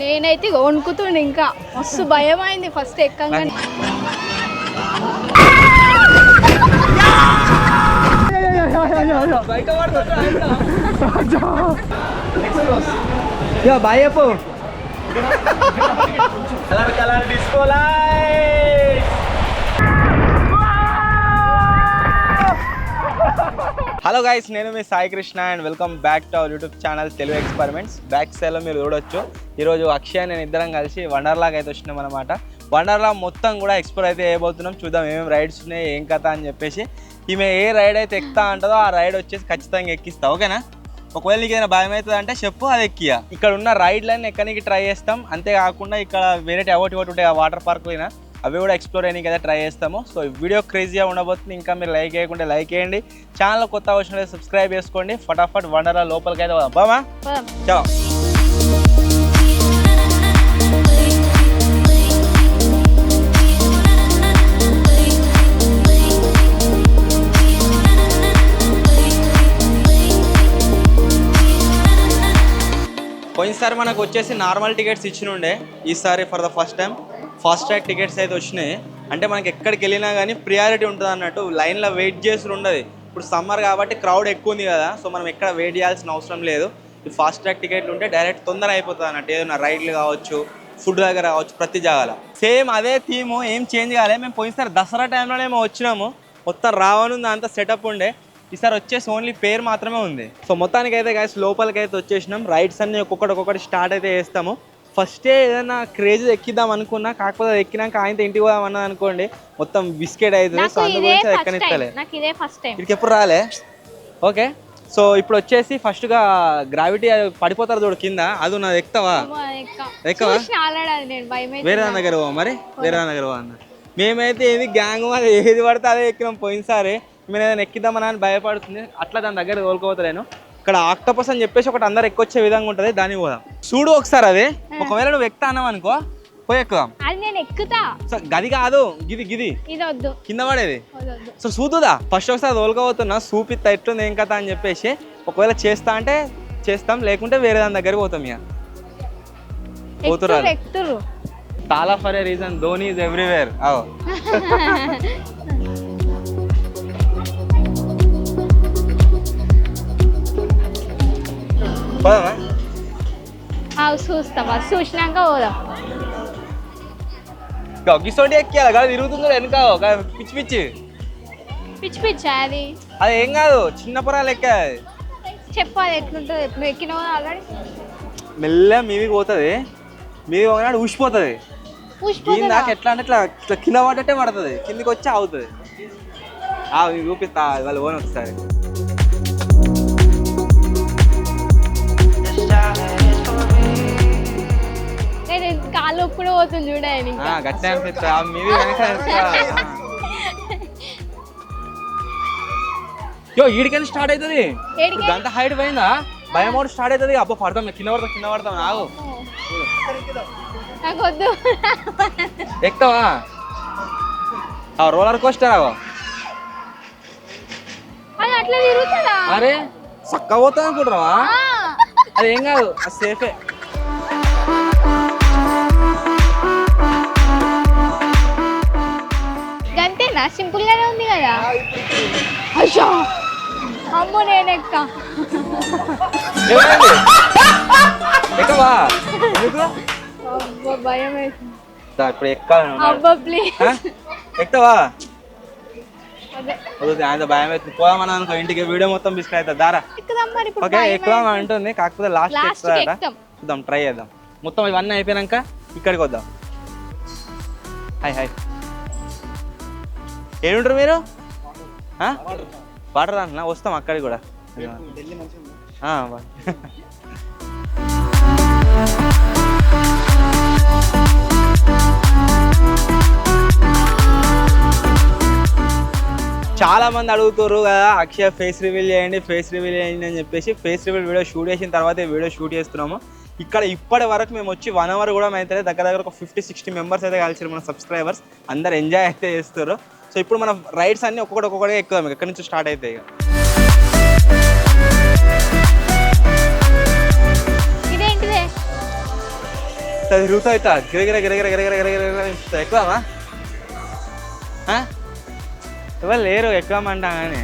నేనైతే వణుకుతుండే, ఇంకా మస్తు భయం అయింది ఫస్ట్ ఎక్కంగానే. బాయ్ చెప్పు. Colour colour disco light. Hello guys, నేను మీ Sai Krishna and welcome back to our YouTube channel Telugu experiments. Back సైడ్లో మీరు చూడొచ్చు, ఈరోజు అక్షయ్ నేను ఇద్దరం కలిసి వండర్లాకి అయితే వచ్చినాం అనమాట. వండర్లా మొత్తం కూడా ఎక్స్ప్లోర్ అయితే వేయబోతున్నాం. చూద్దాం ఏమేమి రైడ్స్ ఉన్నాయి, ఏం కథ అని చెప్పేసి. ఈమె ఏ రైడ్ అయితే ఎక్కుతా అంటుందో ఆ రైడ్ వచ్చేసి ఖచ్చితంగా ఎక్కిస్తా, ఓకేనా? ఒకవేళ నీకు ఏదైనా భయం అవుతుంది అంటే చెప్పు, అది ఎక్కియా. ఇక్కడ ఉన్న రైడ్లన్నీ ఎక్కడానికి ట్రై చేస్తాం. అంతేకాకుండా ఇక్కడ వేరే ఒకటి ఉంటాయి ఆ వాటర్ పార్క్ అయినా, అవి కూడా ఎక్స్ప్లోర్ చేయడానికి అయితే ట్రై చేస్తాము. సో ఈ వీడియో క్రేజీగా ఉండబోతుంది. ఇంకా మీరు లైక్ చేయకుంటే లైక్ చేయండి, ఛానల్ కొత్త వచ్చిన సబ్స్క్రైబ్ చేసుకోండి. ఫటాఫట్ వండర్లా లోపలికి అయితే బామా చలో. పోయినసారి మనకు వచ్చేసి నార్మల్ టికెట్స్ ఇచ్చినుండే, ఈసారి for the first time fast track tickets అయితే వచ్చినాయి. అంటే మనకి ఎక్కడికి వెళ్ళినా కానీ ప్రియారిటీ ఉంటుంది అన్నట్టు, లైన్లో వెయిట్ చేసి ఉండదు. ఇప్పుడు సమ్మర్ కాబట్టి క్రౌడ్ ఎక్కువ ఉంది కదా, సో మనం ఎక్కడ వెయిట్ చేయాల్సిన అవసరం లేదు. ఈ ఫాస్ట్ ట్రాక్ టికెట్లు ఉంటే డైరెక్ట్ తొందర అయిపోతుంది అన్నట్టు. ఏదైనా రైడ్లు కావచ్చు, ఫుడ్ దగ్గర కావచ్చు, ప్రతి జాగాలో సేమ్ అదే థీము, ఏం చేంజ్ కాలే. మేము పోయినసారి దసరా టైంలోనేమో వచ్చినాము, మొత్తం రావనుంది, అంత సెటప్ ఉండే. ఈసారి వచ్చేసి ఓన్లీ పేరు మాత్రమే ఉంది. సో మొత్తానికి అయితే గైస్ లోపలికి అయితే వచ్చేసినాం. రైడ్స్ అన్ని ఒక్కొక్కటి స్టార్ట్ అయితే చేస్తాము. ఫస్టే ఏదైనా క్రేజ్ ఎక్కిద్దాం అనుకున్నా, కాకపోతే అది ఎక్కినాక ఆయనతో ఇంటికి పోదాం అన్నది అనుకోండి, మొత్తం బిస్కెట్ అవుతుంది. సో అందు గురించి అది ఎక్కనిస్తలే. ఇక్కడికి ఎప్పుడు రాలే. ఓకే, సో ఇప్పుడు వచ్చేసి ఫస్ట్గా గ్రావిటీ పడిపోతారు చూడు కింద, అది ఉన్నది ఎక్కుతావా? ఎక్కవా? వేరే దాని దగ్గర పోవా? మరి వేరే దాని దగ్గర పోవా అన్న. మేమైతే ఏది గ్యాంగ్ అది ఏది పడితే అదే ఎక్కినాం. పోయినసారి మేము ఏదైనా ఎక్కిద్దామని అని భయపడుతుంది, అట్లా దాని దగ్గర తోలుకోపోతలేను. ఇక్కడ ఆక్టోపస్ అని చెప్పేసి ఒకటి అందరు ఎక్కొచ్చే విధంగా ఉంటుంది, దానికి పోదాం. చూడు ఒకసారి అది, ఒకవేళ నువ్వు ఎక్కుతా అన్నావు అనుకో, పోయి ఎక్కుదాం. సో గది కాదు, గిది గిది కింద పడేది. సో చూద్దా ఫస్ట్ ఒకసారి తోలుకోబోతున్నా, చూపిస్తా ఎట్లుంది ఏం కథ అని చెప్పేసి. ఒకవేళ చేస్తా అంటే చేస్తాం, లేకుంటే వేరే దాని దగ్గర పోతాం. ఇక పోతున్నారు తాలా for a reason, Dhoni is everywhere. చూసినాక పోదాం. గిసోటి ఎక్కియాలి కదా, తిరుగుతుంది వెనక పిచ్చి పిచ్చి పిచ్చి పిచ్చి. అది అది ఏం కాదు, చిన్న పొరాలు ఎక్కాలి. చెప్పాలి ఎట్లుంటుంది. ఎక్కిన ఆల్రెడీ మెల్ల మీదికి పోతుంది, మీది పోయినాడు ఊసిపోతుంది. నాకు ఎట్లా అంటే ఇట్లా ఇట్లా కింద పడ్డట్టే పడుతుంది, కిందికి వచ్చి అవుతుంది. చూపిస్తా వాళ్ళు పోని ఒకసారి. కాలు కూడా పోతుంది చూడండి, గట్టే అనిపిస్తా మీది ఈడికైనా స్టార్ట్ అవుతుంది. గంట హైట్ పోయిందా, భయం కూడా స్టార్ట్ అవుతుంది. అబ్బో పడతాం, కింద పడతాం. నాకు వద్దు. ఎక్కుతావా? రోలర్ కోస్టర్ అట్లా తిరుగుతుందా? అరే చక్కగా పోతుంది అనుకుంటావా? అది ఏం కాదు, అది సేఫే. అంతేనా, సింపుల్ గానే ఉంది కదా. అయ్యో అమ్మో, నేను ఎక్కవా? భయం ఇప్పుడు ఎక్కాలి. ఎక్కుతావా? ఆయన భయం అవుతుంది. పోదామని అనుకో, ఇంటికి వీడియో మొత్తం బిస్కెట్ అవుతుంది. దారా ఓకే ఎక్కుదాం అంటుంది, కాకపోతే లాస్ట్ ఎక్కుతాడట. చూద్దాం, ట్రై చేద్దాం. మొత్తం ఇవన్నీ అయిపోయినాక ఇక్కడికి వద్దాం. హాయ్ హాయ్, ఏముంటారు మీరు? వాటర్ అంటున్నా, వస్తాం అక్కడికి కూడా. చాలా మంది అడుగుతారు కదా, అక్షయ్ ఫేస్ రివీల్ చేయండి అని చెప్పేసి. ఫేస్ రివీల్ వీడియో షూట్ చేసిన తర్వాత వీడియో షూట్ చేస్తున్నాము. ఇక్కడ ఇప్పటి వరకు మేము వచ్చి 1 hour కూడా అయితే దగ్గర ఒక 50-60 మెంబర్స్ అయితే కలిసి మన సబ్స్క్రైబర్స్ అందరు ఎంజాయ్ అయితే చేస్తారు. సో ఇప్పుడు మన రైడ్స్ అన్ని ఒక్కొక్కటి ఎక్కుదాం, ఎక్కడి నుంచి స్టార్ట్ అవుతాయి. ఇట్లా తిరుగుతా ఇట్లా గిరగిర గిరగిర గిరగిర గిరగిర ఎక్కువమా ఎవరు లేరు ఎక్కువమంటా కానీ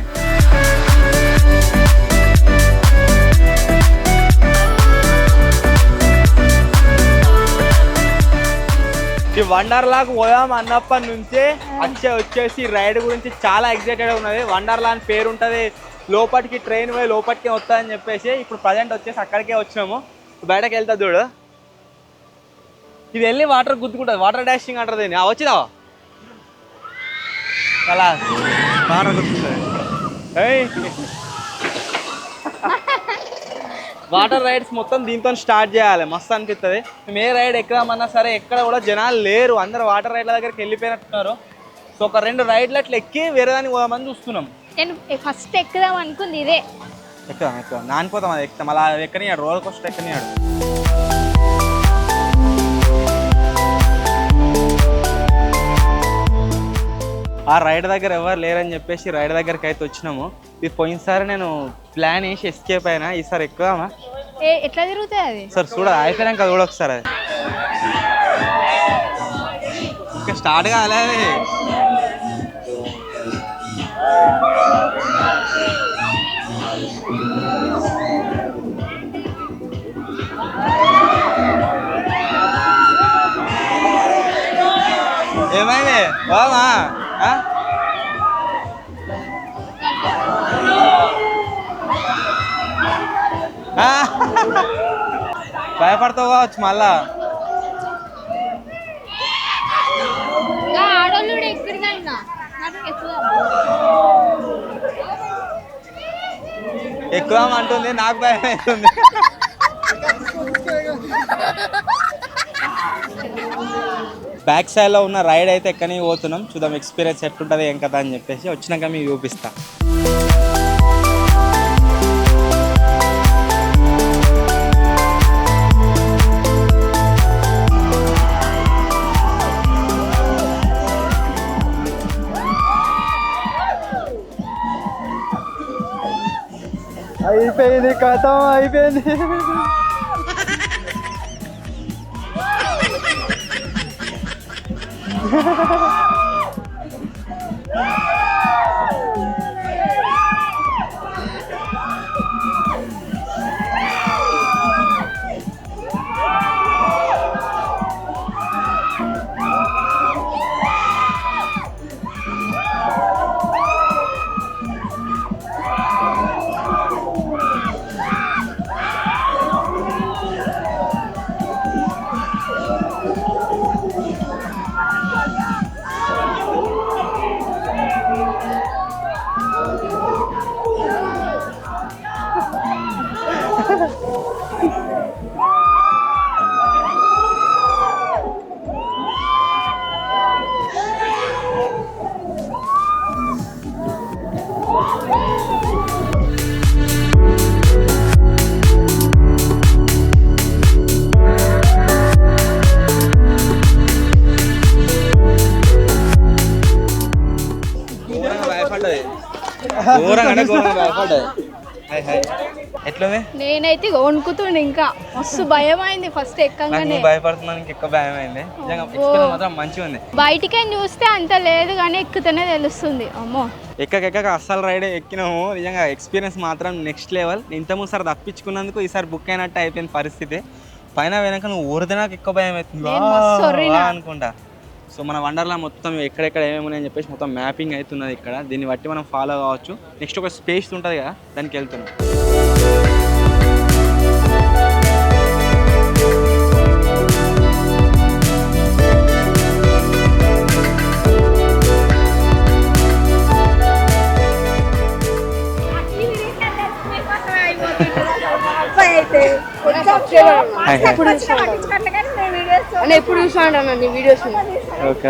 ఈ వండర్లాకు పోదాం అన్నప్పటి నుంచే వచ్చేసి రైడ్ గురించి చాలా ఎక్సైటెడ్ ఉన్నది. వండర్లా అని పేరు ఉంటుంది, లోపలికి ట్రైన్ పోయి లోపలికి వస్తుందని చెప్పేసి ఇప్పుడు ప్రజెంట్ వచ్చేసి అక్కడికే వచ్చినాము. బయటకు వెళ్తా చూడు, ఇది వెళ్ళి వాటర్ గుద్దుకుంటుంది, వాటర్ డాషింగ్ అంటారు దీన్ని. వచ్చినావా అలా వాటర్ గుద్దుకుంటుంది. వాటర్ రైడ్స్ మొత్తం దీంతో స్టార్ట్ చేయాలి, మస్తు అనిపిస్తుంది. మేము ఏ రైడ్ ఎక్కుదామన్నా సరే ఎక్కడ కూడా జనాలు లేరు, అందరు వాటర్ రైడ్ల దగ్గరికి వెళ్ళిపోయినట్టున్నారు. సో ఒక 2 రైడ్లు అట్లా ఎక్కి వేరే దానికి పోదామని చూస్తున్నాం. నేను ఫస్ట్ ఎక్కుదాం అనుకుంది ఇదే. ఎక్కుదాం నానిపోతాం, అది ఎక్కుతాం. అలా ఎక్కనియాడు, రోలర్ కోస్టర్ ఎక్కనియాడు. ఆ రైడ్ దగ్గర ఎవరు లేరని చెప్పేసి రైడ్ దగ్గరికి అయితే వచ్చినాము. ఇది పోయినసారి నేను ప్లాన్ వేసి ఎస్కేప్ అయినా, ఈసారి ఎక్కుదామా? ఎట్లా తిరుగుతుంది అది? సార్ చూడ అయిపోయినాక చూడ ఒకసారి. అది ఇంకా స్టార్ట్ కాలే. ఏమైంది బామా? భయపడతావు కావచ్చు మళ్ళా. ఆడోళ్ళు ఎక్కుదాం అంటుంది, నాకు భయం అవుతుంది. బ్యాక్ సైడ్లో ఉన్న రైడ్ అయితే ఎక్కని పోతున్నాం. చూద్దాం ఎక్స్పీరియన్స్ ఎట్లుంటుంది ఏం కదా అని చెప్పేసి వచ్చినాక మీకు చూపిస్తా. అయిపోయింది, కథం అయిపోయింది. ఎట్లా నేనైతే వణుకుతుండే, ఇంకా మస్తు భయం అయింది ఫస్ట్ ఎక్కగానే. భయపడుతున్నాను, ఎక్కువ భయం అయింది. మాత్రం మంచిగా ఉంది. బయటికి చూస్తే అంత లేదు కానీ ఎక్కుతూనే తెలుస్తుంది. అమ్మో ఎక్కక అస్సలు రైడ్ ఎక్కినాము. నిజంగా ఎక్స్పీరియన్స్ మాత్రం నెక్స్ట్ లెవెల్. ఇంతకుముందు సార్ తప్పించుకున్నందుకు ఈసారి బుక్ అయినట్టు అయిపోయింది పరిస్థితి. పైన వెనక నువ్వు ఊరితే నాకు ఎక్కువ భయం అవుతుంది అనుకుంటా. సో మన వండర్లా మొత్తం ఎక్కడెక్కడ ఏమేమి ఉన్నాయని చెప్పేసి మొత్తం మ్యాపింగ్ అవుతున్నది ఇక్కడ. దీన్ని బట్టి మనం ఫాలో కావచ్చు. నెక్స్ట్ ఒక స్పేస్ ఉంటుంది కదా, దానికి వెళ్తున్నాం. ఎప్పుడు చూసాను నీ videos. Okay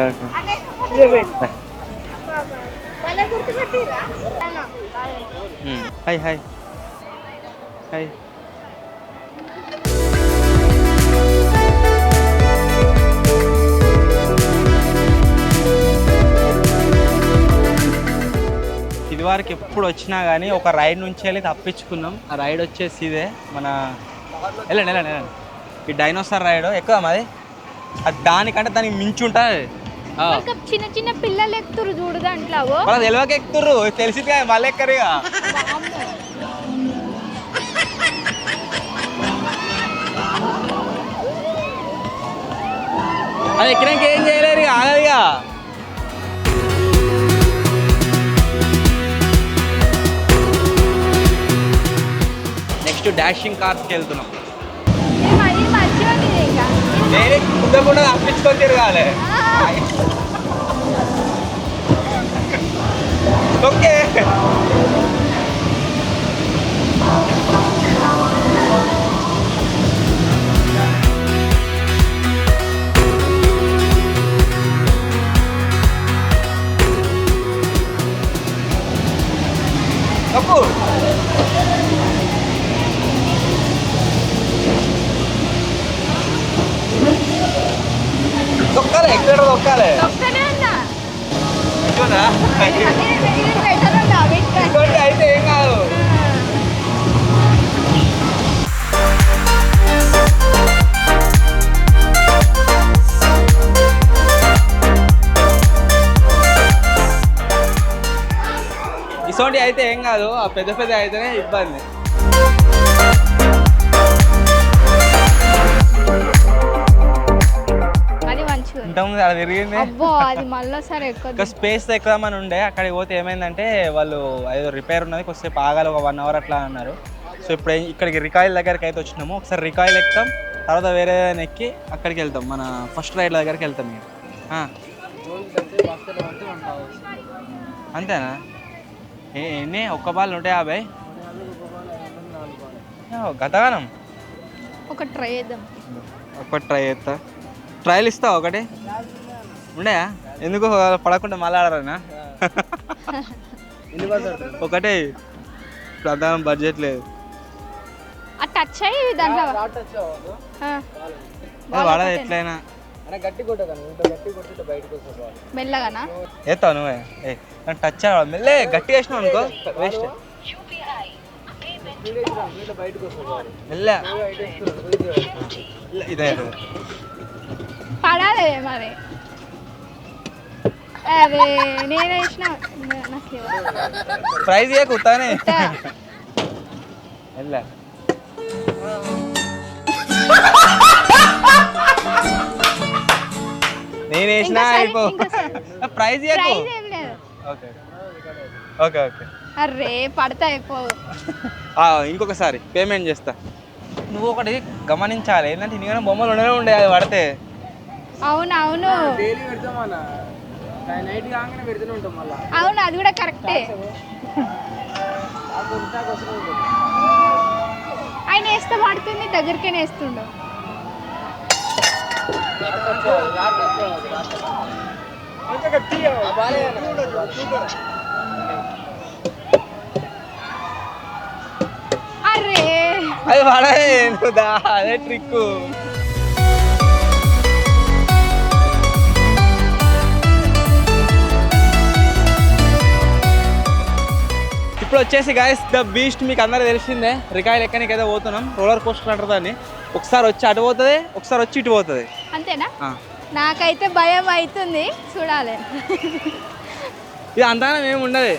hi hi hi. ఇదివరకు ఎప్పుడు వచ్చినా కానీ ఒక రైడ్ నుంచి వెళ్ళి తప్పించుకున్నాం. ఆ రైడ్ వచ్చేసి ఇదే మన వెళ్ళండి ఈ డైనోసార్ రైడ్. ఎక్కువ మాది అది దానికంటే దానికి మించి ఉంటుంది. ఇంకా చిన్న చిన్న పిల్లలు ఎక్కుతురు చూడు దాంట్లో. వాళ్ళు తెలివక ఎక్కుతుర్రు, తెలిసింది కదా మళ్ళీ ఎక్కరిగా. అది ఎక్కినాక ఏం చేయలేరు ఇక, ఆగదిగా. నెక్స్ట్ డాషింగ్ కార్స్కి వెళ్తున్నాం. నేను కుదరకుండా అప్పించుకొని తిరగాలి. ఓకే తప్పు దొక్కాలి, ఎక్కడ దొక్కాలి. అయితే ఏం కాదు. ఇసోంటి అయితే ఏం కాదు, ఆ పెద్ద పెద్ద అయితేనే ఇబ్బంది. ఇంతకుముందు అలా తిరిగింది. ఇంకా స్పేస్ ఎక్కుదామని ఉండే, అక్కడికి పోతే ఏమైందంటే వాళ్ళు ఏదో రిపేర్ ఉన్నది, కొద్దిసేపు ఆగాలి, ఒక 1 అవర్ అట్లా అన్నారు. సో ఇప్పుడు ఇక్కడికి రికాయిల్ దగ్గరికి అయితే వచ్చినాము. ఒకసారి రికాయిల్ ఎక్కుతాం, తర్వాత వేరే ఎక్కి అక్కడికి వెళ్తాం, మన ఫస్ట్ రైడ్ దగ్గరికి వెళ్తాం. మీరు అంతేనా? ఎన్ని ఒక్క బాల్ 150 గతగానం. ఒక ట్రై చేద్దాం. ఒక ట్రై చేస్తా. ట్రయల్ ఇస్తావా ఒకటి? ఉండయా? ఎందుకు పడకుండా మళ్ళీ ఆడరానా? ఒకటే ప్రధానం బడ్జెట్ లేదు. వాడదు ఎట్లయినా మెల్లగానా ఏతావు నువ్వే. టచ్ మెల్లే గట్టిగా వేసినావు అనుకో వేస్ట్. మెల్ల ఇదే పడాలి మరి. అరే నేను వేసిన ప్రైజ్ కుతానే మెల్ల. నేను వేసిన ప్రైజ్ ఓకే ఓకే ఓకే. అరే పడతా అయిపోవు. ఇంకొకసారి పేమెంట్ చేస్తా. నువ్వు ఒకటి గమనించాలి ఏంటంటే నీకు బొమ్మలు ఉండనే ఉండే అది పడితే. అవునవును అవును అది కూడా కరెక్టే. ఆయన వేస్తే పడుతుంది, దగ్గరికే వేస్తుండు. అరే అది పడే అదే ట్రిక్. ఇప్పుడు వచ్చేసి గాయస్ ద బీస్ట్ మీకు అందరూ తెలిసిందే. రికాయిల్ ఎక్కడికి అయితే పోతున్నాం, రోలర్ కోస్టర్ అంటారు దాన్ని. ఒకసారి వచ్చి అటు పోతుంది, ఒకసారి వచ్చి ఇటు పోతుంది. అంతేనా? నాకైతే భయం అవుతుంది, చూడాలి. ఇది అంతగానం ఏమి ఉండదు.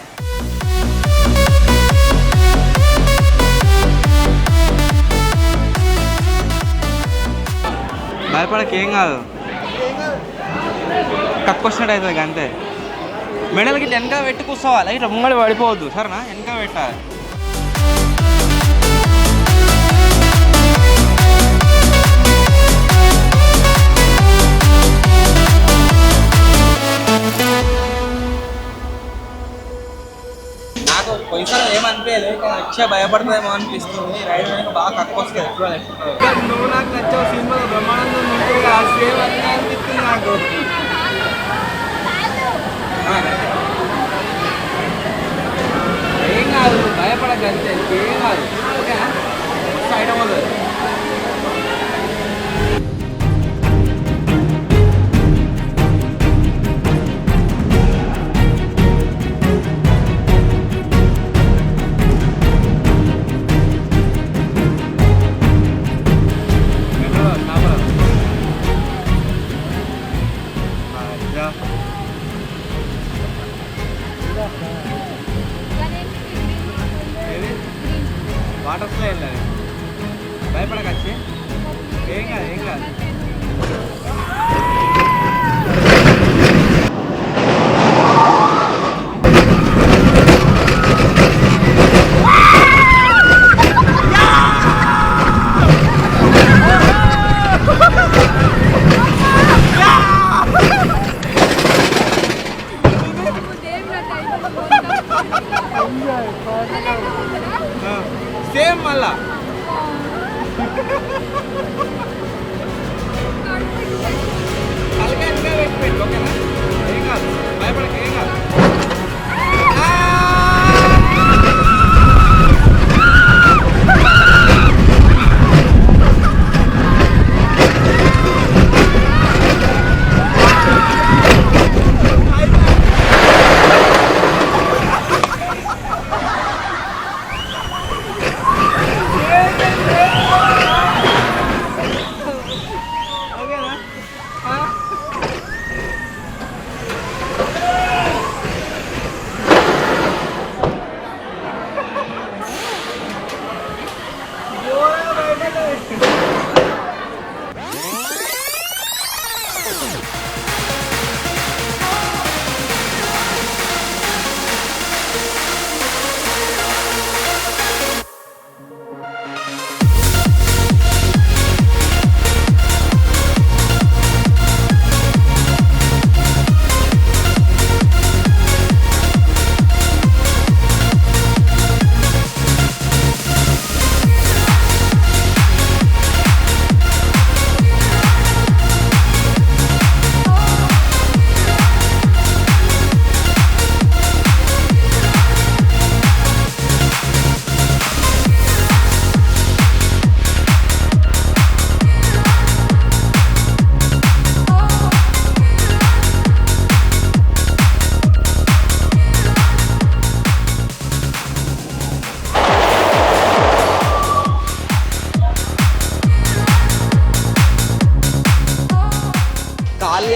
భయపడక ఏం కాదు, కక్కొచ్చినట్టు అవుతుంది అంతే. మెడలకి ఇట్లా వెనక పెట్టి కూర్చోవాలి, ఇట్లా ముంగడి పడిపోవద్దు సరేనా, వెనక పెట్టాలి. నాకు పోయిసారి ఏమనిపించలేదు, లక్ష్య భయపడుతుందేమో అనిపిస్తుంది. రైడ్ వెనక బాగా కక్కువ వస్తుంది ఎక్కువ. నువ్వు నాకు నచ్చావు సినిమా బ్రహ్మానందం ఉంటుంది సేమ్ అన్నీ అనిపిస్తుంది నాకు. ఏం కాదు భయపడగలితే ఏం కాదు. ఓకేనా? సైడ్ అవ్వదు.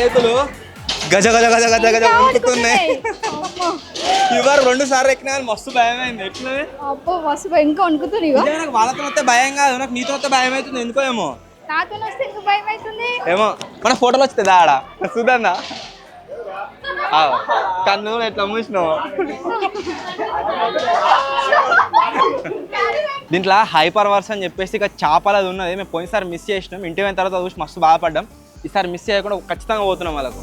చేతులు గజ గజ గజ గజ గజ వణుకుతున్నాయి. ఇవారు 2 సార్లు ఎక్కినా మస్తు భయమైంది. ఎట్లా అబ్బో మస్తు ఇంకా వణుకుతుంది. నాకు వాళ్ళతో వస్తే భయం కాదు, నాకు నీతో వస్తే భయం అవుతుంది. ఎందుకో ఏమో నాతో వస్తే ఇంకా భయం అవుతుంది ఏమో. మన ఫోటోలు వస్తుంది ఆడ చూదన్నా కన్ను ఎట్లా మూసినావు. దీంట్లో హైపర్ వర్స్ అని చెప్పేసి ఇక చేపలు అది ఉన్నది. మేము పోయినసారి మిస్ చేసినాం. ఇంటి అయిన తర్వాత చూసి మస్తు బాధపడ్డాం. ఈసారి మిస్ చేయకుండా ఖచ్చితంగా పోతున్నాం వాళ్ళకు.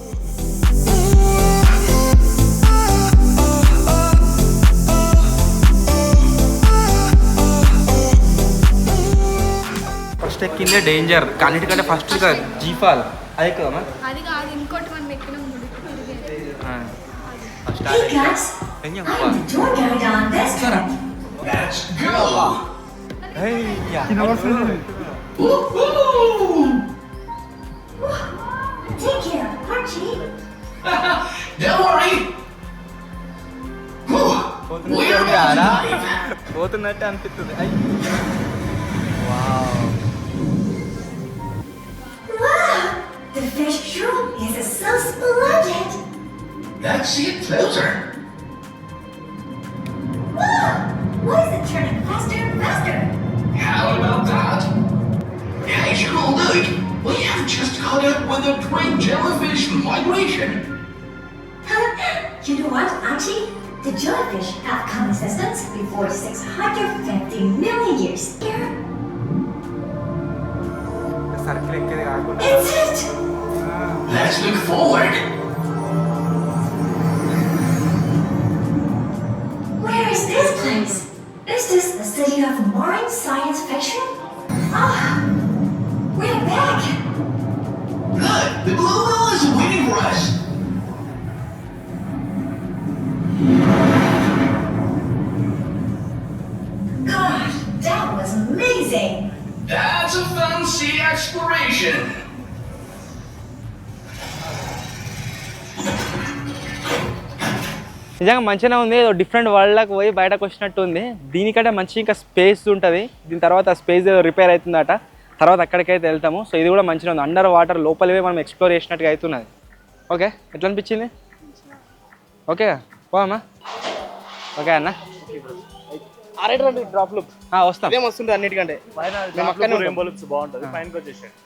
ఫస్ట్ ఎక్కిందే డేంజర్, అన్నిటికంటే ఫస్ట్ జీఫాల్ అది ఎక్కుదామా? అది కాదు, ఇంకోటి మనం ఎక్కినాం. Hey guys, enjoy carried on this time. Let's go! Take care, Archie. Don't worry! పోతున్నట్టే అనిపిస్తుంది. Wow, the fish room is so splendid. Let's see it closer. Wow, why is it turning faster and faster? How about that? Hey, school dude, we have just caught up with the great jellyfish migration. You know what, Archie? The jellyfish have come in existence before 650 million years. Here, it's it! Let's look forward. Where is this place? Is this the city of marine science fiction? Ah, we're back! Look, the blue whale is waiting for us. God, that was amazing! That's a fancy exploration. నిజంగా మంచిగా ఉంది. ఏదో different వరల్డ్లోకి పోయి బయటకు వచ్చినట్టు ఉంది. దీనికంటే మంచి ఇంకా స్పేస్ ఉంటుంది. దీని తర్వాత ఆ స్పేస్ ఏదో రిపేర్ అవుతుందట. తర్వాత అక్కడికైతే వెళ్తాము. సో ఇది కూడా మంచిగా ఉంది. అండర్ వాటర్ లోపలివే మనం ఎక్స్ప్లోర్ చేసినట్టుగా అవుతున్నది. ఓకే, ఎట్లా అనిపించింది? ఓకే పోమా. ఓకే అన్న డ్రాప్లు వస్తాం. వస్తుంది అన్నిటికంటే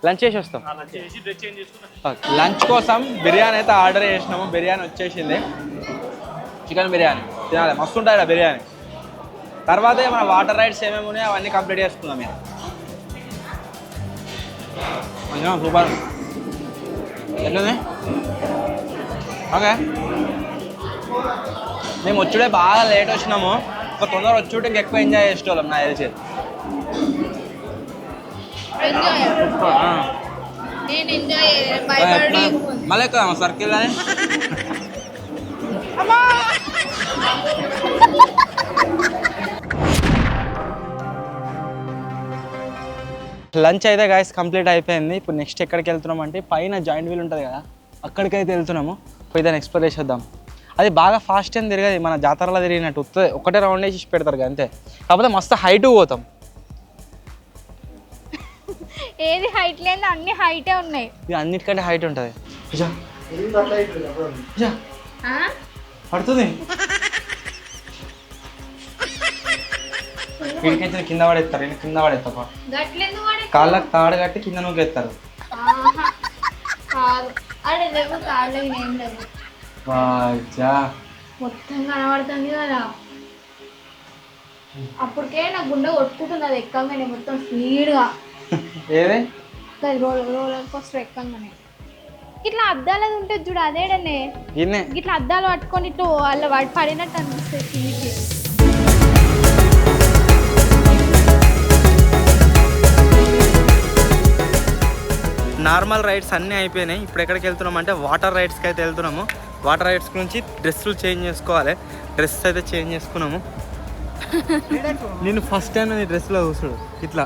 లంచ్ చేసి వస్తాం. లంచ్ కోసం బిర్యానీ అయితే ఆర్డర్ చేసినాము. బిర్యానీ వచ్చేసింది, చికెన్ బిర్యానీ తినాలి. మస్తు ఉంటుంది బిర్యానీ. తర్వాత మన వాటర్ రైడ్స్ ఏమేమి ఉన్నాయో అవన్నీ కంప్లీట్ చేసుకుందాం. మీరు మంచిగా సూపర్ ఎట్లుంది? ఓకే, మేము వచ్చుడే బాగా లేట్ వచ్చినాము. ఒక తొందర వచ్చుంటే ఇంకెక్కువ ఎంజాయ్ చేసేవాళ్ళం నాకు తెలిసి. మళ్ళీ ఎక్కువ సర్కిల్ అని లంచ్ అయితే గాయస్ కంప్లీట్ అయిపోయింది. ఇప్పుడు నెక్స్ట్ ఎక్కడికి వెళ్తున్నాం అంటే పైన జాయింట్ వీల్ ఉంటుంది కదా, అక్కడికైతే వెళ్తున్నాము. పోయి దాన్ని ఎక్స్ప్లోర్ చేసేద్దాం. అది బాగా ఫాస్ట్ ఏం తిరగదు, మన జాతరలో తిరిగినట్టు వస్తుంది. ఒకటే రౌండ్ వేసి పెడతారు కదా అంతే. కాకపోతే మస్తు హైట్ పోతాం. ఏది హైట్ లేదు, అన్ని హైటే ఉన్నాయి. ఇది అన్నిటికంటే హైట్ ఉంటుంది. పడుతుంది వీడికైతే కింద పడేస్తారు. నేను కింద పడేస్తా. కాళ్ళకి తాడు కట్టి కింద నూకెత్తారు. మొత్తం కనబడుతుంది కదా. అప్పటికే నా గుండె కొట్టుకుంటుంది అది ఎక్కగానే మొత్తం స్పీడ్గా. ఏదే రోలర్ కోస్టర్ ఎక్కగానే ఇట్లా అద్దాలది ఉంటుంది చూడు, అదేడనే ఇట్లా అద్దాలు పట్టుకొని ఇట్లా వాళ్ళ వాటి పడినట్టు అనిపిస్తుంది కిందికి. నార్మల్ రైడ్స్ అన్నీ అయిపోయినాయి. ఇప్పుడు ఎక్కడికి వెళ్తున్నాం అంటే వాటర్ రైడ్స్కి అయితే వెళ్తున్నాము. వాటర్ రైడ్స్ గురించి డ్రెస్సులు చేంజ్ చేసుకోవాలి. డ్రెస్ అయితే చేంజ్ చేసుకున్నాము. నేను ఫస్ట్ టైం నీ డ్రెస్లో చూసుడు ఇట్లా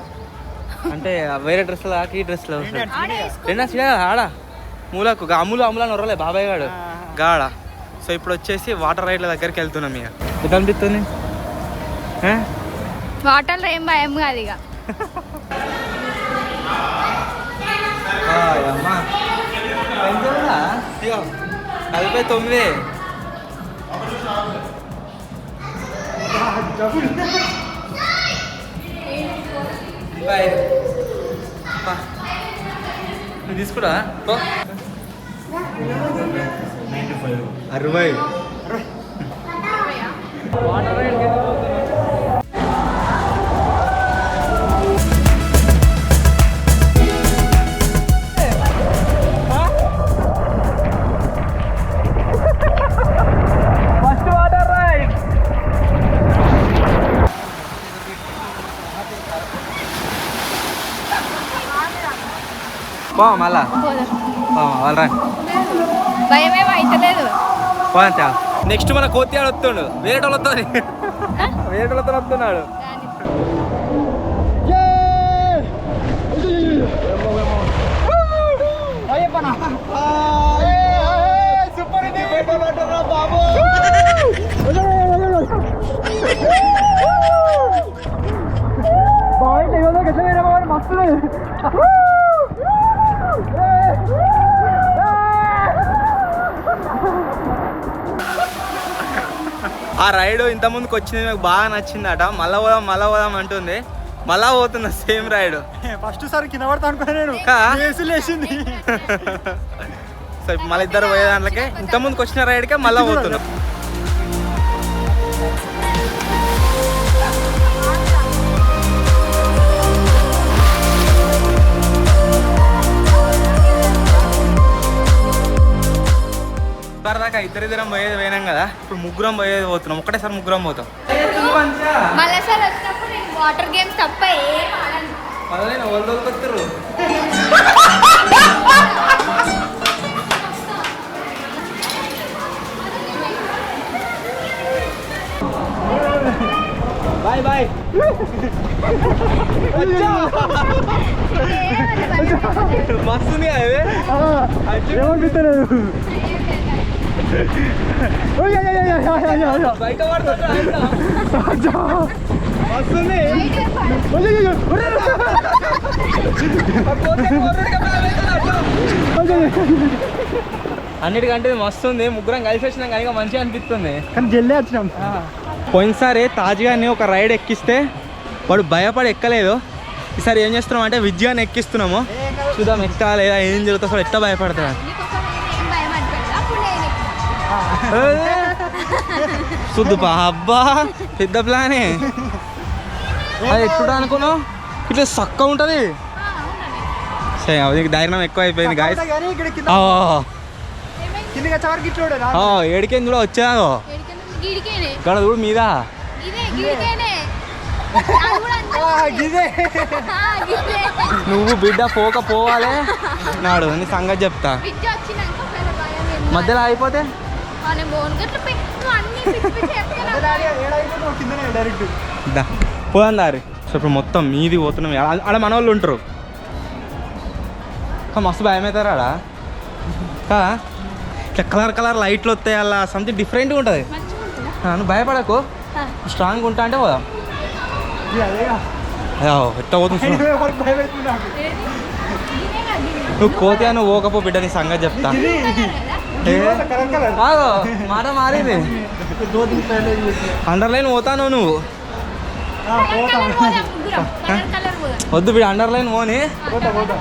అంటే వేరే డ్రెస్లో కాక ఈ డ్రెస్లో చూసాడు. రెండా సిడా ఆడ మూలకు అమ్ములు నొరలే బాబాయ్ గాడు గాడ. సో ఇప్పుడు వచ్చేసి వాటర్ రైడ్ల దగ్గరికి వెళ్తున్నాం. ఇక ఎట్లా అనిపిస్తుంది? వాటర్లో ఏం భయం కాదు ఇక. అమ్మా 10/9. నువ్వు తీసుకురా 60. మళ్ళా వాళ్ళరా భయమేమో అయితలేదు. నెక్స్ట్ మన కోతియాడు వస్తుండు, వేరే వాళ్ళు వస్తుంది, వేరే వాళ్ళతో వస్తున్నాడు. ఆ రైడ్ ఇంత ముందుకు వచ్చింది నాకు బాగా నచ్చిందట. మళ్ళా పోదాం అంటుంది, మళ్ళా పోతున్నా సేమ్ రైడ్. ఫస్ట్ సారి కింద పడతా అనుకున్నా నేను, లేచింది. సో మళ్ళీ ఇద్దరు పోయే దాంట్లోకే ఇంత ముందుకు వచ్చిన రైడ్కే మళ్ళా పోతున్నాం. దాకా ఇద్దరం పోయినాం కదా, ఇప్పుడు ముగ్గురం పోతున్నాం. ఒకటేసారి ముగ్గురం పోతాం. మళ్ళీ సార్ వచ్చినప్పుడు నేను వాటర్ గేమ్స్ తప్ప ఏం ఆడను. మళ్ళీ వస్తారు. Bye bye. మస్తుంది ఏమనిపిస్తలేదు. బయట వస్తుంది. అన్నిటికంటే మస్తుంది. ముగ్గురం కలిసి వచ్చినాం కానీ మంచిగా అనిపిస్తుంది. కానీ జల్లే వచ్చినాం. పోయినసారి తాజ్గాని ఒక రైడ్ ఎక్కిస్తే వాడు భయపడి ఎక్కలేదు. ఈసారి ఏం చేస్తున్నాం అంటే విజయాన్ని ఎక్కిస్తున్నాము. చూద్దాం ఎక్కా లేదా ఏం జరుగుతుంది, అసలు ఎట్లా భయపడతాడు. చూద్దుపా అబ్బా పెద్ద ప్లానే. అది ఎట్టుడా అనుకున్నావు, ఇట్లా చక్క ఉంటుంది. సరే అది ధైర్యం ఎక్కువ అయిపోయింది గాయస్. ఏడికేం కూడా వచ్చాదో ఇక్కడ చూడు మీద. నువ్వు బిడ్డ పోవాలి నాడు నీ సంగతి చెప్తా. మధ్యలో అయిపోతే పోదాం దారి. సో ఇప్పుడు మొత్తం మీది పోతున్నాం. ఆడ మన వాళ్ళు ఉంటారు, మస్తు భయం అవుతారు ఆడ. ఇట్లా కలర్ లైట్లు వస్తాయి, అలా సంథింగ్ డిఫరెంట్గా ఉంటుంది. నువ్వు భయపడకు, స్ట్రాంగ్ ఉంటా అంటే పోదాం. ఎట్లా పోతుంది నువ్వు కోతియా, నువ్వు పోకపో బిడ్డ నీ సంగతి చెప్తా. మాట మారింది. అండర్లైన్ పోతాను నువ్వు. వద్దు బిడ్డ అండర్లైన్ పోని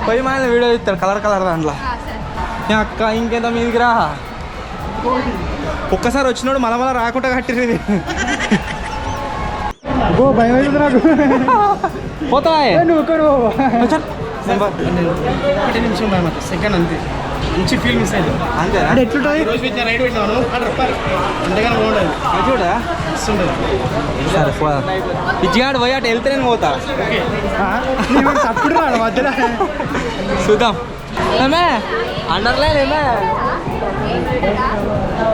పోయి మన వీడియో ఇస్తాడు కలర్ దాంట్లో. అక్క ఇంకెంత మీదికి రా. ఒక్కసారి వచ్చినోడు మళ్ళా రాకుండా కట్టిరు. భయం అవుతుంది నాకు. పోతావా సెకండ్ అంతే. మంచి ఫీల్ మిస్ అయింది అంతే. అంటే ఎట్లుంటుంది రైడ్ పెట్టినాను అంతేగాని బాగుంటుంది. సరే పోదా. పిచ్చిగాడు పోయి అటు వెళ్తే నేను పోతా. తప్పుడు రాడు మధ్యలో. చూద్దాం. ఏమే అండర్లైన్ ఏమే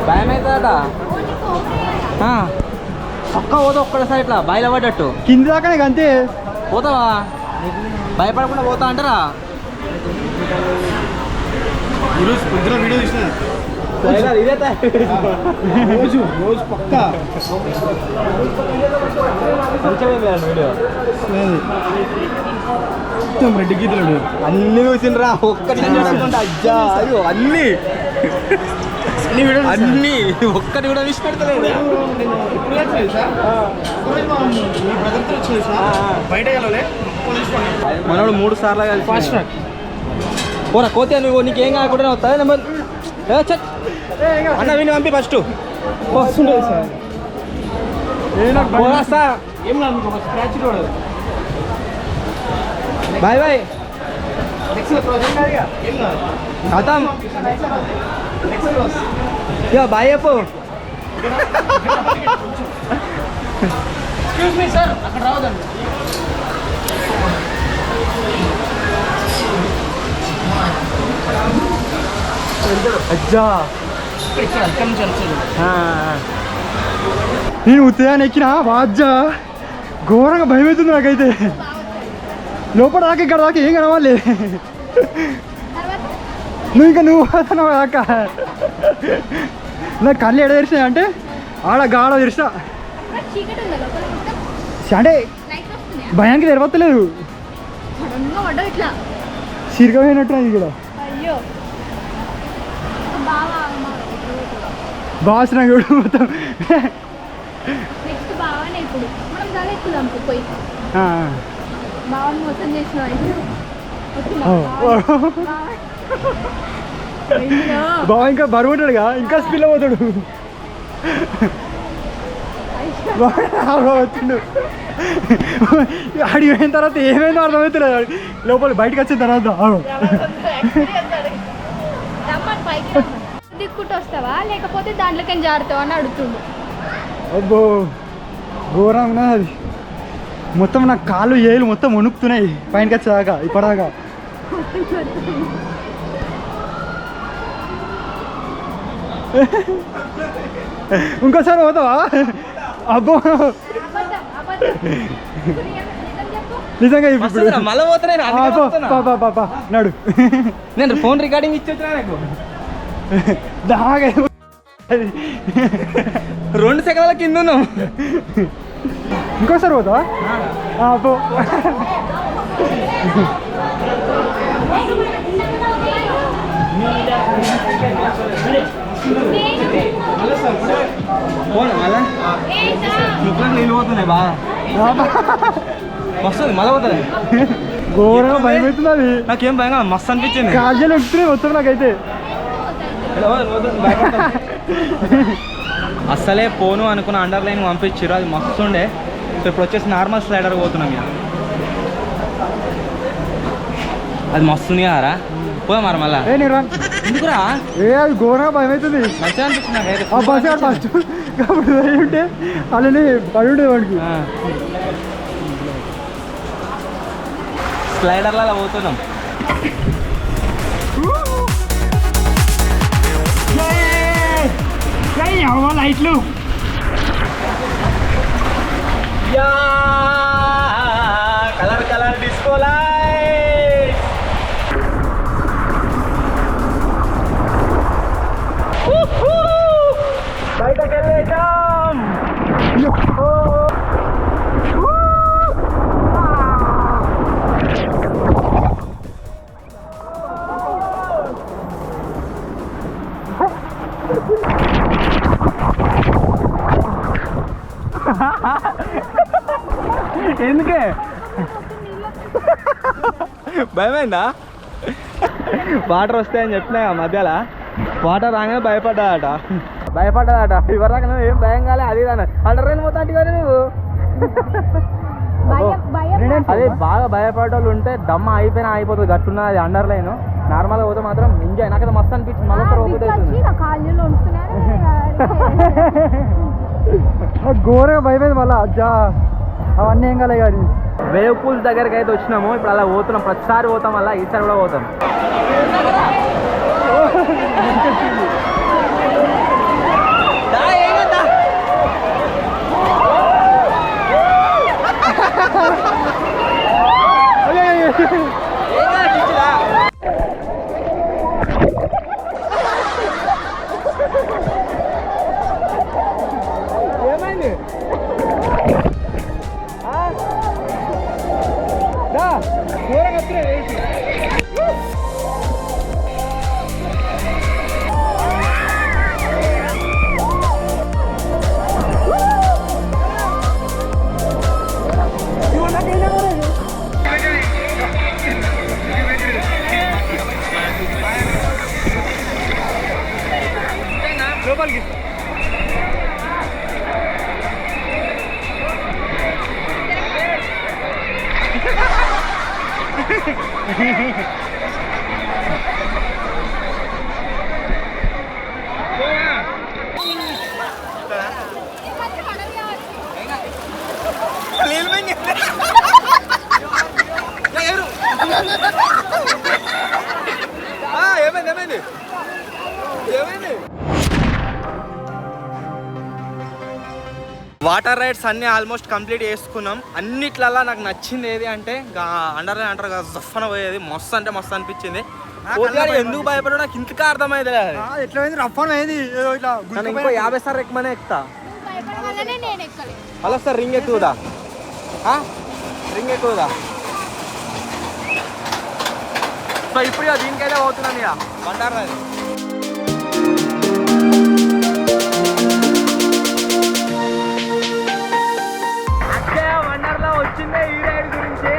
భయం అవుతుందట. పక్క పోతా ఒక్కసారి ఇట్లా బయలు పడ్డట్టు కింది దాకా అంతే. పోతావా? భయపడకుండా పోతా అంటారా? ఈరోజు పొద్దున వీడియో చూసిన ఇదే రోజు పక్కా వీడియో మొత్తం రెడ్డి గీతలు అన్ని చూసిండ్రా. ఒక్కటి అజ్జా అయ్యో అన్ని అన్ని వీడియోస్ అన్ని ఒక్కటి కూడా మిస్ పెడతలేదు. ఇప్పుడు వచ్చింది సార్ మీ బ్రదర్తో వచ్చింది సార్ బయట వెళ్ళలే మనోడు 3 సార్లు కలిసి ఫాస్ట్ ట్రాక్ పోరా కోతే నువ్వు నీకేం కాకుండా వస్తా నెంబర్ అన్న విని పంపి ఫస్ట్ వస్తుంటుంది సార్ పోరాస్తా. ఏం రాదు మీకు స్క్రాచ్ కూడా బాయ్ బాయ్ నెక్స్ట్ ప్రాజెక్ట్ కాదుగా ఏం కాదు ఖతం నెక్స్ట్ క్లాస్ ఇక బాయ్ చెప్పు. ఎక్స్క్యూజ్ మీ సార్ అక్కడ రావద్దండి అజ్జా ఇక్కడ నుంచి వచ్చింది నేను ఉత్తరాన్ని ఎక్కినా వాజ్జా ఘోరంగా భయం అవుతుంది నాకైతే. లోపల దాకా ఇక్కడ దాకా ఏం కనవాలి. నువ్వు పోతున్నావు దాకా నాకు కళ్ళు ఎడ తెరిచినాయి అంటే ఆడ గాడ తెరిచిన చీకటి ఉందా లోపల మొత్తం? అంటే లైట్ వస్తున్నాయా? భయానికి తెరవత్తలేదు. సడన్గా పడ్డావు ఇట్లా. సిరిగపోయినట్టు ఇక్కడ అయ్యో బాగా బాసిన చూడు మొత్తం. నెక్స్ట్ బాగానే ఇప్పుడు మనం చాలా ఎక్కుదాం పోయి ఆ, బాగా మోసం చేసిన బావ ఇంకా బరువు ఉంటాడుగా ఇంకా స్పీడ్లో పోతాడు. వచ్చిండు అడిగి పోయిన తర్వాత ఏమైందో అర్థమవుతలేదు. లోపల బయటకు వచ్చిన తర్వాత పైకి దిక్కుంటూ వస్తావా లేకపోతే దాంట్లోకి జారుతావా అని అడుగుతుండు. అబ్బో ఘోరం ఉన్నది అది. మొత్తం నా కాళ్ళు ఏళ్ళు మొత్తం వణుకుతున్నాయి పైనకి వచ్చేదాకా ఇప్పటిదాకా. ఇంకోసారి పోతావా? అబ్బో నిజంగా ఇప్పుడు మళ్ళీ పోతున్నా నడు. నేను ఫోన్ రికార్డింగ్ ఇచ్చి వచ్చినా నాకు దాగా 2 సెకండ్ల కింద ఉన్నావు. ఇంకోసారి పోతావా? పో. ఫోన్ మళ్ళా ముక్కలకు నీళ్ళు పోతున్నాయి బాగా వస్తుంది మళ్ళీ పోతుంది. ఘోరంగా భయం అవుతుంది అది. నాకేం భయంగా మస్తు అనిపించింది. కాజలు ఎక్కుతున్నాయి మొత్తం నాకైతే. అస్సలే పోను అనుకున్న అండర్లైన్ పంపించారు, అది మస్తు ఉండే. సో ఇప్పుడు వచ్చేసి నార్మల్ స్లైడర్ పోతున్నాం ఇక. అది మస్తుంది కదరా, పోదా మరి మళ్ళా. ఎందుకురా అది ఘోరంగా భయం అవుతుంది. మంచిగా అనిపించింది నాకైతే. ఆ బస్ ఫస్ట్ కాబట్టి పోయి ఉంటే అలానే పడి ఉండేది వాడికి. స్లైడర్లో అలా పోతున్నాం. లైట్లు కలర్ కలర్ డిస్కో లైట్. బయటకు వెళ్ళేద్దాం. ఎందుకే భయమైందా? వాటర్ వస్తాయని చెప్పినా మధ్యలో, వాటర్ రాగానే భయపడ్డాదట. ఇవరాక నువ్వు ఏం భయం కాలే. అది అండర్ లైన్ పోతా అంటే నువ్వు అదే బాగా భయపడే ఉంటే దమ్మ అయిపోయినా అయిపోతుంది. గట్టున్నది అది అండర్ లైన్. నార్మల్గా పోతే మాత్రం ఎంజాయ్. నాకైతే మస్తు అనిపించింది. మళ్ళీ ఘోరంగా భయమైంది మళ్ళా. అజ్జా అవన్నీ ఏం కాలే కానీ. వేవ్ పూల్స్ దగ్గరికి అయితే వచ్చినాము. ఇప్పుడు అలా పోతున్నాం. ప్రతిసారి పోతాం, వల్ల ఈసారి కూడా పోతాం. ఏమైంది? ఘోరంగా రూపాయలకి ఇస్తా. వాటర్ రైడ్స్ అన్నీ ఆల్మోస్ట్ కంప్లీట్ చేసుకున్నాం. అన్నిట్లల్లా నాకు నచ్చింది ఏది అంటే అండర్ అంటారు కదా, జఫ్ఫన పోయేది మస్తు అంటే మస్తు అనిపించింది. ఎందుకు భయపడో నాకు ఇంతగా అర్థమైంది. ఎట్లా అయింది రఫ్ అయింది ఇట్లా ఇంకో 50 సార్లు ఎక్కువనే ఎక్కుతా. హలో సార్, రింగ్ ఎక్కువదా? రింగ్ ఎక్కువదా? సో ఇప్పుడు ఇక దీనికైతే పోతున్నాను ఇక వండర్ రైడ్. వండర్లో వచ్చిందే ఈ రైడ్ గురించి.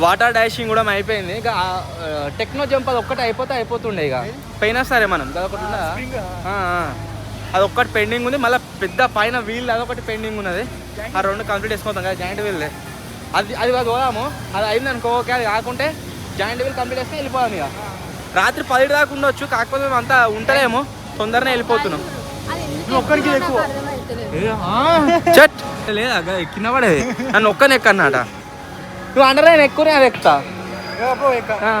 వాటర్ డాషింగ్ కూడా అయిపోయింది. ఇక టెక్నో జంప్ అది ఒక్కటి అయిపోతుండే. ఇక పైన సరే మనం అదొక్కటి పెండింగ్ ఉంది. మళ్ళీ పెద్ద పైన వీల్ అదొకటి పెండింగ్ ఉన్నది. ఆ రెండు కంప్లీట్ చేసుకుంటాం కదా, జాయింట్ వీల్ అది పోదాము. అది అయింది అనుకో, ఓకే. అది కాకుంటే జాయింట్ వీల్ కంప్లీట్ చేస్తే వెళ్ళిపోదాం. ఇక రాత్రి 10 దాకా ఉండొచ్చు, కాకపోతే మేము అంతా ఉంటలేమో, తొందరనే వెళ్ళిపోతున్నాం. ఒక్కడికి ఎక్కువ చట్ లేదా కింద పడేది, నన్ను ఒక్కనే ఎక్కన్నట. నువ్వు అండర్ నేను ఎక్కువనే అది ఎక్కుతా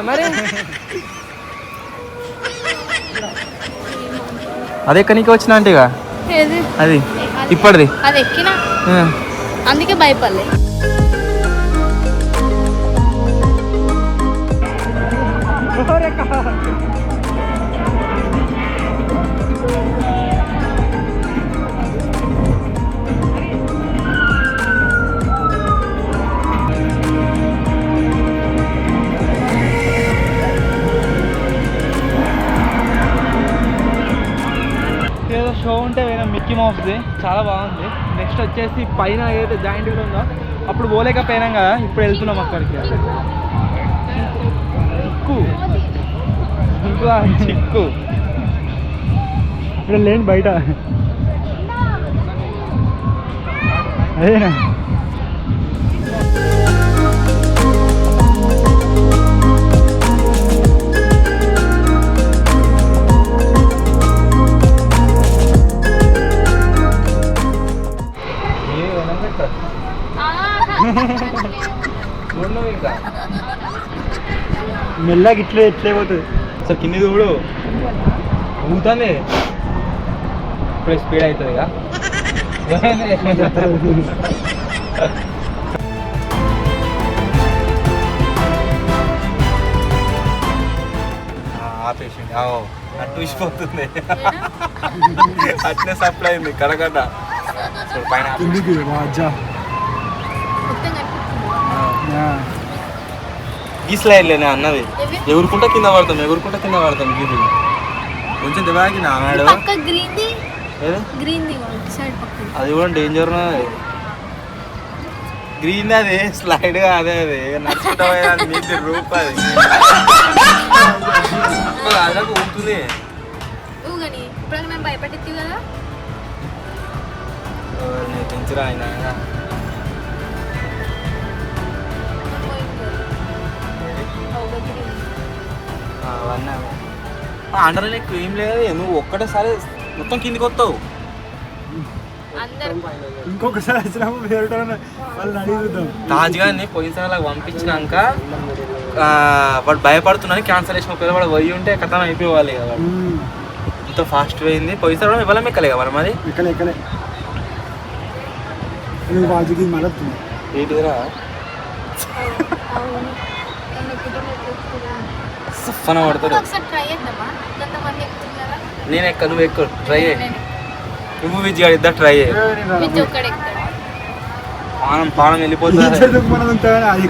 మరి. అది ఎక్కడికి వచ్చిన అంటే ఇక అది ఇప్పటిది అది ఎక్కినా అందుకే భయపడలే. ఏదో షో ఉంటే వేరే మిక్కీ మౌస్ది చాలా బాగుంది. నెక్స్ట్ వచ్చేసి పైన ఏదైతే జాయింట్ వీల్ ఉందో అప్పుడు పోలేకపోయినాం కదా, ఇప్పుడు వెళ్తున్నాం అక్కడికి. చిక్కు ఇక్కడ లేని బయట అదేనా. మెల్లగా ఇట్లే పోతుంది సార్. కింది చూడు ఊగుతుంది, ఇప్పుడు స్పీడ్ అవుతుంది ఇక. ఆపేసింది అటు ఇచ్చిపోతుంది, అట్నే సప్లై అయింది కడగడ్డ పైన. ఈ స్లైడ్లేనే అన్నది, ఎగురుకుంటా కింద పడతాం గీతులు కొంచెం దివాకి నాడు. అది కూడా డేంజర్ ఉన్నది. గ్రీన్ అది స్లైడ్ అదే అది నడుచుకుంటా నీటి రూపాయి అదకు ఉంటుంది. భయపడి కదా పెంచురా ఆయన. అండర్ ఎక్కువ ఏం లేదు, నువ్వు ఒక్కటేసారి మొత్తం కిందికి వస్తావు. ఇంకొకసారి వచ్చినప్పుడు వేరే వాళ్ళని అడిగి చూద్దాం. తాజ్ గారిని పోయినసారి అలా పంపించినాక వాడు భయపడుతున్నాను క్యాన్సల్ చేసిన ఒకవేళ వాడు పోయి ఉంటే కథం అయిపోవాలి కదా వాడు ఇంత ఫాస్ట్ పోయింది పోయిస్తారు కూడా ఇవ్వాలి ఎక్కలే కదా మరి ఎక్కలే వాజుకి మళ్ళీ ఏంటిదిరా సఫన పడతాడు ఒకసారి ట్రై చేద్దామా కొంతమంది ఎక్కుతున్నారా నేను ఎక్క నువ్వు ఎక్కువ ట్రై చేయి నువ్వు విజయ్ ఇద్దరు ట్రై చేయి విజయ్ ఒక్కడే ఎక్కుతాడు పానం వెళ్ళిపోతుంది మనం ఉంటామని అది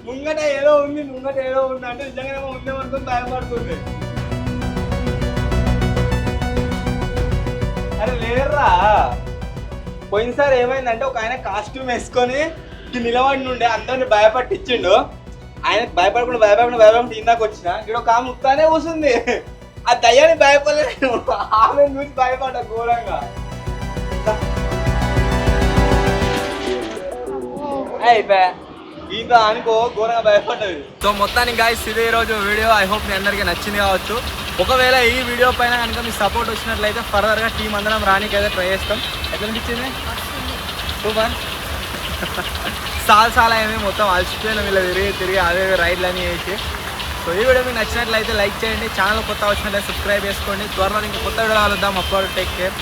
ముంగట ఏదో ఉంది అంటే నిజంగానే ఉందేమనుకుని భయపడుతుంది. అరే లేర్రా పోయినసారి ఏమైందంటే ఒక ఆయన కాస్ట్యూమ్ వేసుకొని నిలబడి నుండే అందరిని భయపట్టించిండు. ఆయనకు భయపడకుండా ఇందాక వచ్చిన ఇక్కడ ఒక ఆమె ఉత్తానే కూర్చుంది. ఆ దయ్యాన్ని భయపడలేదు, ఆమె చూసి భయపడ్డా ఘోరంగా. అయిపోయా ఇంకా అనుకో ఘోరంగా భయపడ్డది. సో మొత్తానికి గాయ్స్ ఇదే రోజు వీడియో. ఐ హోప్ మీ అందరికీ నచ్చింది కావచ్చు. ఒకవేళ ఈ వీడియో పైన కనుక మీ సపోర్ట్ వచ్చినట్లయితే ఫర్దర్గా టీం అందరం రానికి అయితే ట్రై చేస్తాం. ఎట్లా అనిపించింది? సూపర్. చాలా అయింది, మొత్తం అలసిపోయిన వీళ్ళు తిరిగి అదే రైడ్లు అని వేసి. సో ఈ వీడియో మీకు నచ్చినట్లయితే లైక్ చేయండి, ఛానల్ కొత్త వచ్చినట్లయితే సబ్స్క్రైబ్ చేసుకోండి. త్వరలో ఇంకా కొత్త వీడియో కలుద్దాం. అప్పుడు టేక్ కేర్.